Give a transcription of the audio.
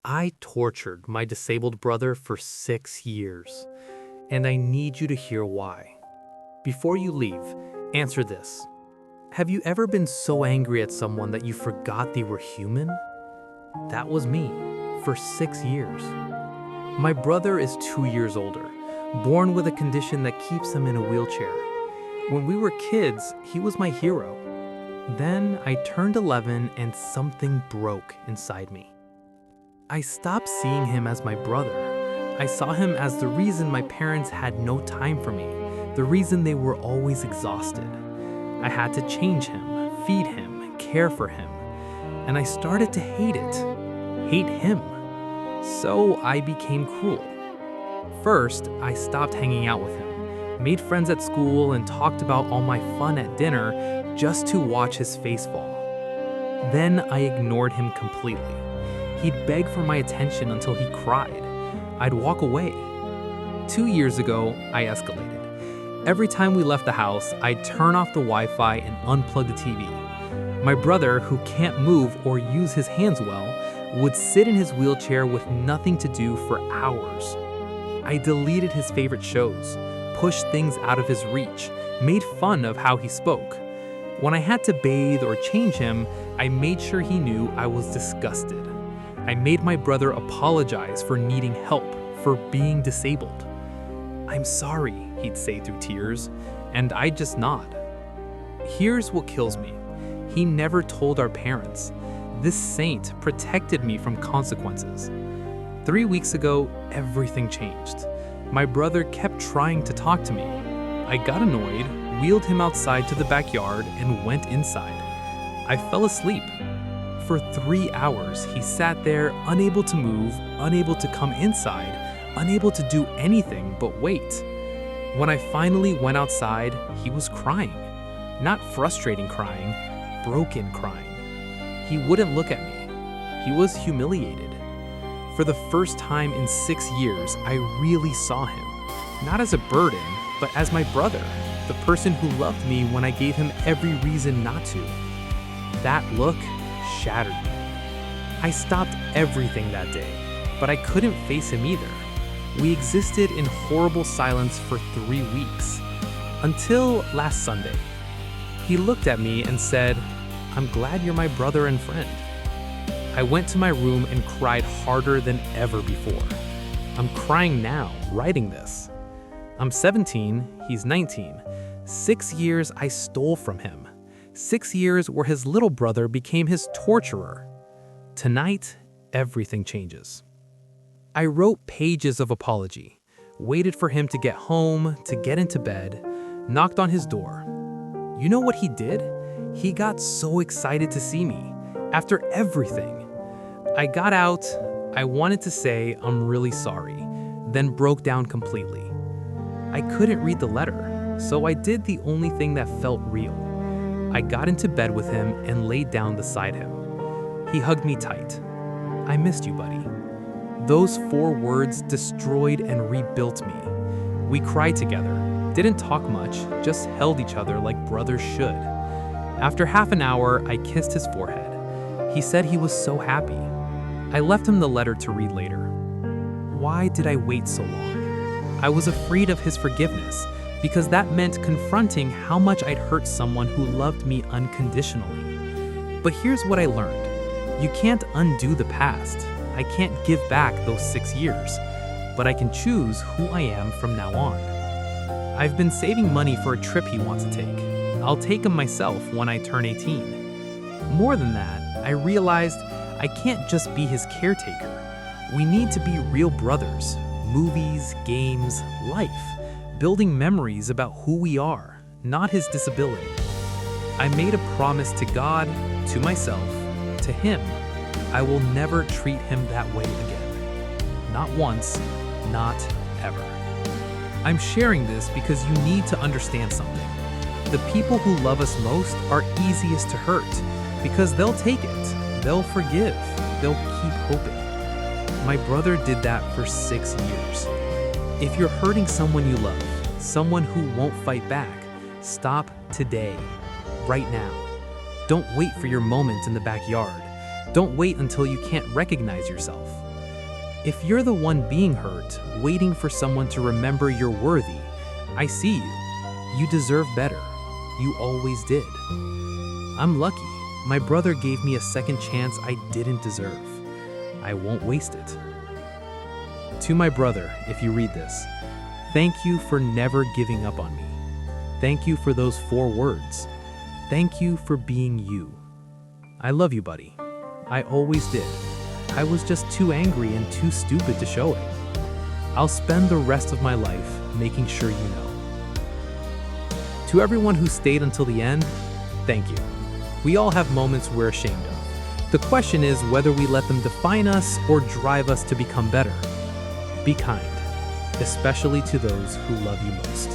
I tortured my disabled brother for 6 years, and I need you to hear why. Before you leave, answer this. Have you ever been so angry at someone that you forgot they were human? That was me, for 6 years. My brother is 2 years older, born with a condition that keeps him in a wheelchair. When we were kids, he was my hero. Then I turned 11 and something broke inside me. I stopped seeing him as my brother. I saw him as the reason my parents had no time for me, the reason they were always exhausted. I had to change him, feed him, care for him, and I started to hate him. So I became cruel. First, I stopped hanging out with him, made friends at school, and talked about all my fun at dinner just to watch his face fall. Then I ignored him completely. He'd beg for my attention until he cried. I'd walk away. 2 years ago, I escalated. Every time we left the house, I'd turn off the Wi-Fi and unplug the TV. My brother, who can't move or use his hands well, would sit in his wheelchair with nothing to do for hours. I deleted his favorite shows, pushed things out of his reach, made fun of how he spoke. When I had to bathe or change him, I made sure he knew I was disgusted. I made my brother apologize for needing help, for being disabled. "I'm sorry," he'd say through tears, and I'd just nod. Here's what kills me. He never told our parents. This saint protected me from consequences. 3 weeks ago, everything changed. My brother kept trying to talk to me. I got annoyed, wheeled him outside to the backyard, and went inside. I fell asleep. For 3 hours, he sat there, unable to move, unable to come inside, unable to do anything but wait. When I finally went outside, he was crying. Not frustrating crying, broken crying. He wouldn't look at me. He was humiliated. For the first time in 6 years, I really saw him. Not as a burden, but as my brother, the person who loved me when I gave him every reason not to. That look shattered me. I stopped everything that day, but I couldn't face him either. We existed in horrible silence for 3 weeks, until last Sunday. He looked at me and said, "I'm glad you're my brother and friend." I went to my room and cried harder than ever before. I'm crying now, writing this. I'm 17, he's 19. 6 years I stole from him. 6 years where his little brother became his torturer. Tonight, everything changes. I wrote pages of apology, waited for him to get home, to get into bed, knocked on his door. You know what he did? He got so excited to see me, after everything. I got out, I wanted to say I'm really sorry, then broke down completely. I couldn't read the letter, so I did the only thing that felt real. I got into bed with him and laid down beside him. He hugged me tight. "I missed you, buddy." Those 4 words destroyed and rebuilt me. We cried together, didn't talk much, just held each other like brothers should. After half an hour, I kissed his forehead. He said he was so happy. I left him the letter to read later. Why did I wait so long? I was afraid of his forgiveness, because that meant confronting how much I'd hurt someone who loved me unconditionally. But here's what I learned. You can't undo the past. I can't give back those 6 years, but I can choose who I am from now on. I've been saving money for a trip he wants to take. I'll take him myself when I turn 18. More than that, I realized I can't just be his caretaker. We need to be real brothers. Movies, games, life. Building memories about who we are, not his disability. I made a promise to God, to myself, to him. I will never treat him that way again. Not once, not ever. I'm sharing this because you need to understand something. The people who love us most are easiest to hurt because they'll take it, they'll forgive, they'll keep hoping. My brother did that for 6 years. If you're hurting someone you love, someone who won't fight back, stop today, right now. Don't wait for your moment in the backyard. Don't wait until you can't recognize yourself. If you're the one being hurt, waiting for someone to remember you're worthy, I see you. You deserve better. You always did. I'm lucky. My brother gave me a second chance I didn't deserve. I won't waste it. To my brother, if you read this, thank you for never giving up on me. Thank you for those 4 words. Thank you for being you. I love you, buddy. I always did. I was just too angry and too stupid to show it. I'll spend the rest of my life making sure you know. To everyone who stayed until the end, thank you. We all have moments we're ashamed of. The question is whether we let them define us or drive us to become better. Be kind, especially to those who love you most.